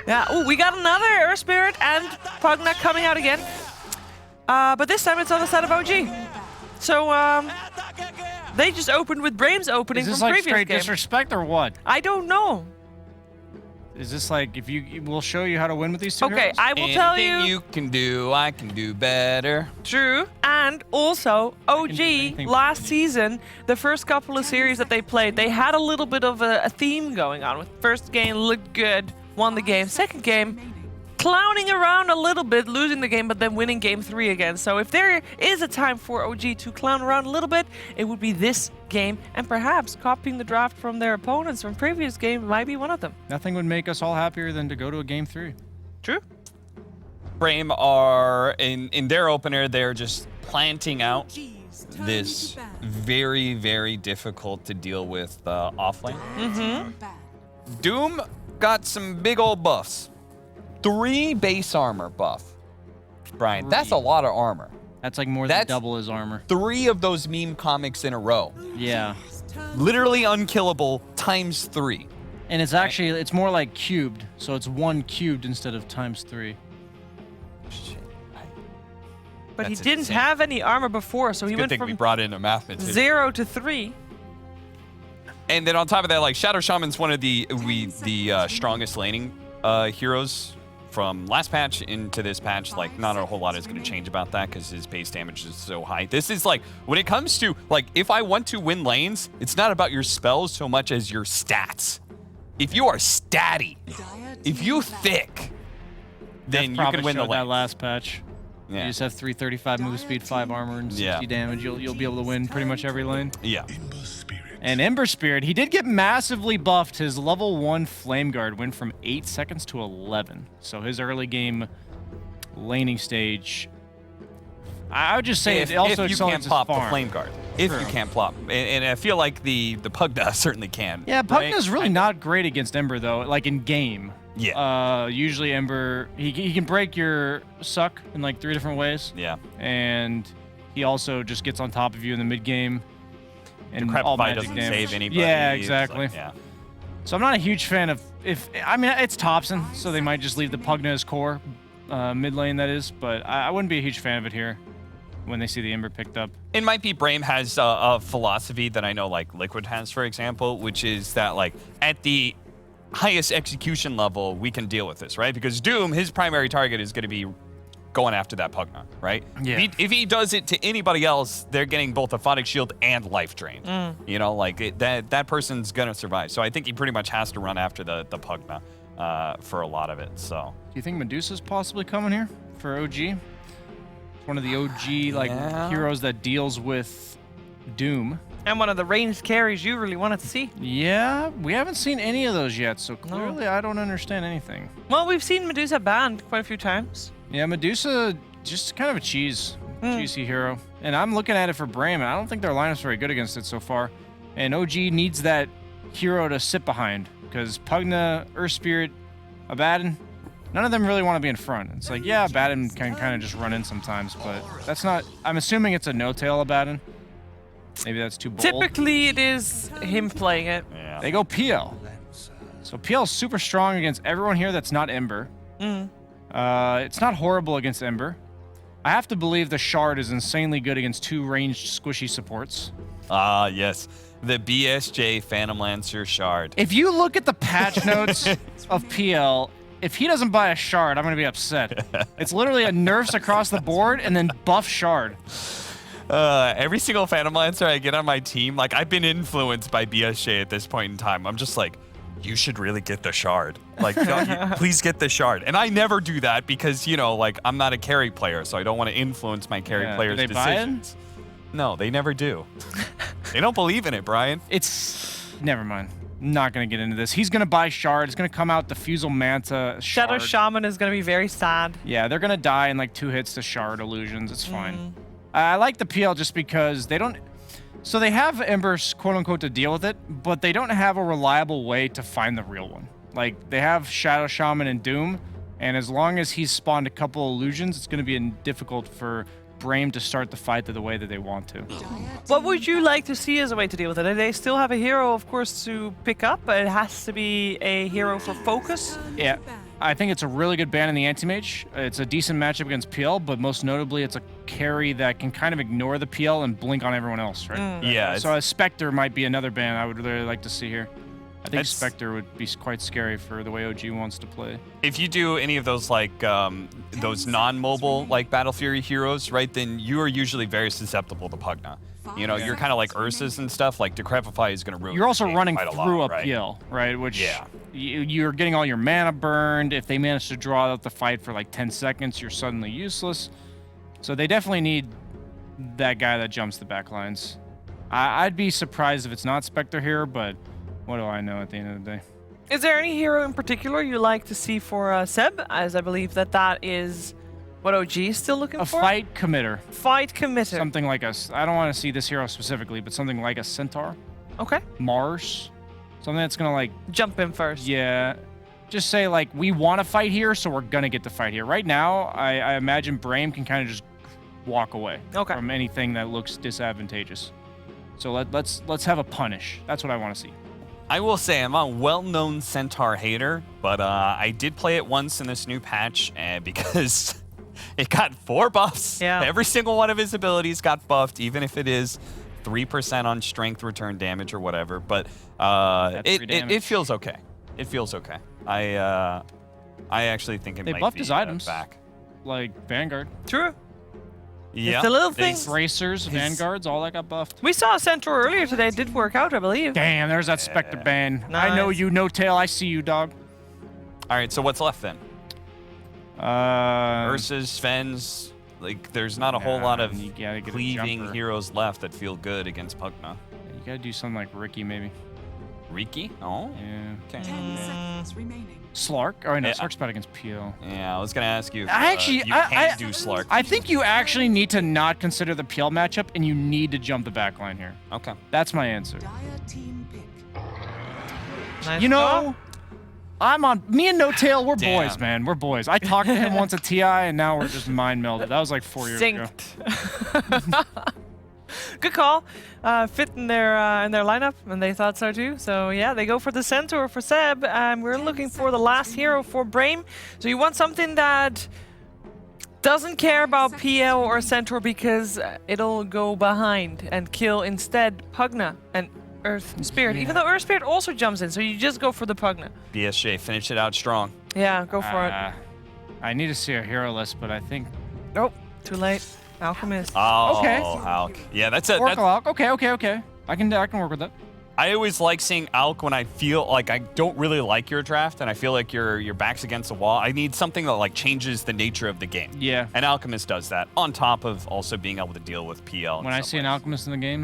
Yeah, oh, we got another Air Spirit and Pugna coming out again. But this time it's on the side of OG. So, they just opened with Brame's opening from Is this like previous straight game. disrespect or what? I don't know. Is this like, if we'll show you how to win with these two Okay, heroes? I will tell you. Anything you can do, I can do better. True. And also, OG, anything but last season, the first couple of series that they played, they had a little bit of a theme going on. With first game, looked good, won the game. Second game, clowning around a little bit, losing the game, but then winning game 3 again. So if there is a time for OG to clown around a little bit, it would be this game. And perhaps copying the draft from their opponents from previous game might be one of them. Nothing would make us all happier than to go to a game 3. True. BRAME are, in their opener, they're just planting out this very, very difficult to deal with offlane. Doom got some big old buffs. 3 base armor buff. Brian, that's a lot of armor. That's like more than double his armor. 3 of those meme comics in a row. Yeah. Literally unkillable times 3. And it's actually, it's more like cubed. So it's 1 cubed instead of times 3. Shit. But he That's didn't insane. have any armor before, so he Good went thing we from brought in a mathematician. 0 to 3. And then on top of that, like Shadow Shaman's one of the strongest laning heroes from last patch into this patch. Like, not a whole lot is going to change about that because his base damage is so high. This is like, when it comes to, like, if I want to win lanes, it's not about your spells so much as your stats. If you are statty, if you thick, then you can win the that lane. last patch. Yeah. You just have 335 move speed, 5 armor, and 60 damage. You'll be able to win pretty much every lane. Yeah. And Ember Spirit, he did get massively buffed. His level 1 Flame Guard went from 8 seconds to 11. So his early game laning stage, I would just say it also if you can't accelerates his pop the farm. Flame Guard. If you can't plop. And I feel like the Pugna certainly can. Yeah, right? Pugna's really not great against Ember, though, like in game. Yeah. Usually Ember, he can break your suck in like 3 different ways. Yeah. And he also just gets on top of you in the mid game. And Crap all fight magic doesn't damage. save anybody. Yeah, It's exactly. like, yeah. So I'm not a huge fan of, I mean, it's Thompson, so they might just leave the Pugna as core, mid lane that is, but I wouldn't be a huge fan of it here when they see the Ember picked up. It might be BRAME has a philosophy that I know like Liquid has, for example, which is that like at the highest execution level, we can deal with this, right? Because Doom, his primary target is going to be going after that Pugna, right? Yeah. If he does it to anybody else, they're getting both a Photic Shield and life drain. You know, like that person's going to survive. So I think he pretty much has to run after the Pugna for a lot of it, so. Do you think Medusa's possibly coming here for OG? It's one of the OG like heroes that deals with Doom. And one of the ranged carries you really wanted to see. Yeah, we haven't seen any of those yet, so clearly I don't understand anything. Well, we've seen Medusa banned quite a few times. Yeah, Medusa, just kind of a cheesy hero. And I'm looking at it for BRAME, and I don't think their lineup's very good against it so far. And OG needs that hero to sit behind, because Pugna, Earth Spirit, Abaddon, none of them really want to be in front. It's like, yeah, Abaddon can kind of just run in sometimes, but that's not, I'm assuming it's a no-tail Abaddon. Maybe that's too bold. Typically, it is him playing it. Yeah. They go PL. So PL's super strong against everyone here that's not Ember. It's not horrible against Ember. I have to believe the Shard is insanely good against 2 ranged squishy supports. Ah, yes. The BSJ Phantom Lancer Shard. If you look at the patch notes of PL, if he doesn't buy a Shard, I'm going to be upset. It's literally a nerfs across the board and then buff Shard. Every single Phantom Lancer I get on my team, like I've been influenced by BSJ at this point in time. I'm just like, you should really get the Shard. Like, please get the Shard. And I never do that because, you know, like I'm not a carry player, so I don't want to influence my carry players' do they decisions. No, they never do. They don't believe in it, Brian. Never mind. Not going to get into this. He's going to buy Shard. It's going to come out Diffusal Manta, Shadow Shard. Shaman is going to be very sad. Yeah, they're going to die in like 2 hits to Shard Illusions. It's fine. I like the PL just because they don't... So they have Embers, quote-unquote, to deal with it, but they don't have a reliable way to find the real one. Like, they have Shadow Shaman and Doom, and as long as he's spawned a couple illusions, it's going to be difficult for BRAME to start the fight the way that they want to. What would you like to see as a way to deal with it? They still have a hero, of course, to pick up, but it has to be a hero for focus. Yeah. I think it's a really good ban in the anti-mage. It's a decent matchup against PL, but most notably, it's a carry that can kind of ignore the PL and blink on everyone else, right? Yeah. So a Spectre might be another ban I would really like to see here. I think It's- Spectre would be quite scary for the way OG wants to play. If you do any of those like those non-mobile like Battle Fury heroes, right, then you are usually very susceptible to Pugna. You know, you're kind of like Ursa's and stuff. Like Decrepify is going to ruin. You're also the game running quite a through lot, a right? PL, right? Which Yeah. you're getting all your mana burned. If they manage to draw out the fight for like 10 seconds, you're suddenly useless. So they definitely need that guy that jumps the back lines. I'd be surprised if it's not Spectre here, but what do I know at the end of the day? Is there any hero in particular you like to see for Seb? As I believe that is what OG is still looking A for? fight committer. Fight committer. Something like us. I don't want to see this hero specifically, but something like a Centaur, Okay. Mars, something that's gonna like, Jump in first. yeah, just say like we want to fight here, so we're gonna get to fight here. Right now, I imagine BRAME can kind of just walk away Okay. from anything that looks disadvantageous. So let's have a punish. That's what I want to see. I will say I'm a well-known Centaur hater, but I did play it once in this new patch because it got 4 buffs. Yeah. Every single one of his abilities got buffed, even if it is 3% on strength return damage or whatever. But it feels okay. It feels okay. I actually think it They might buffed be his items. back. Like Vanguard, True. Yeah. the little they- things. Bracers, Vanguards, all that got buffed. We saw a Centaur earlier today. It did work out, I believe. Damn, there's that Spectre ban. I know Nice. you, No Tail. I see you, dog. All right, so what's left then? Ursa's, Sven's, like there's not a whole lot of you gotta get a cleaving jumper. heroes left that feel good against Pugna. You gotta do something like Ricky, maybe. Riki? Oh, Yeah. okay. 10 seconds remaining. Slark? Oh, no, Yeah. Slark's bad against PL. Yeah, I was gonna ask you if I actually- you I- can I- do Slark. I think you actually need to not consider the PL matchup, and you need to jump the backline here. Okay. That's my answer. Dire team pick. Nice You know, call. I'm on. Me and No Tail, we're Damn. boys, man. We're boys. I talked to him once at TI, and now we're just mind melded. That was like 4 years ago. Synced. Good call. Fit in their lineup, and they thought so too. So yeah, they go for the Centaur for Seb. We're looking for the last hero for BRAME. So you want something that doesn't care about PL or Centaur because it'll go behind and kill instead Pugna and Earth Spirit. Even though Earth Spirit also jumps in, so you just go for the Pugna. BSJ, finish it out strong. Yeah, go for it. I need to see a hero list, but I think Oh, too late. Alchemist. Oh, Okay. Alk. Yeah, that's it. Oracle Alk. Okay. I can work with that. I always like seeing Alk when I feel like I don't really like your draft and I feel like your back's against the wall. I need something that like changes the nature of the game. Yeah. And Alchemist does that, on top of also being able to deal with PL. and When I stuff see an like that. Alchemist in the game,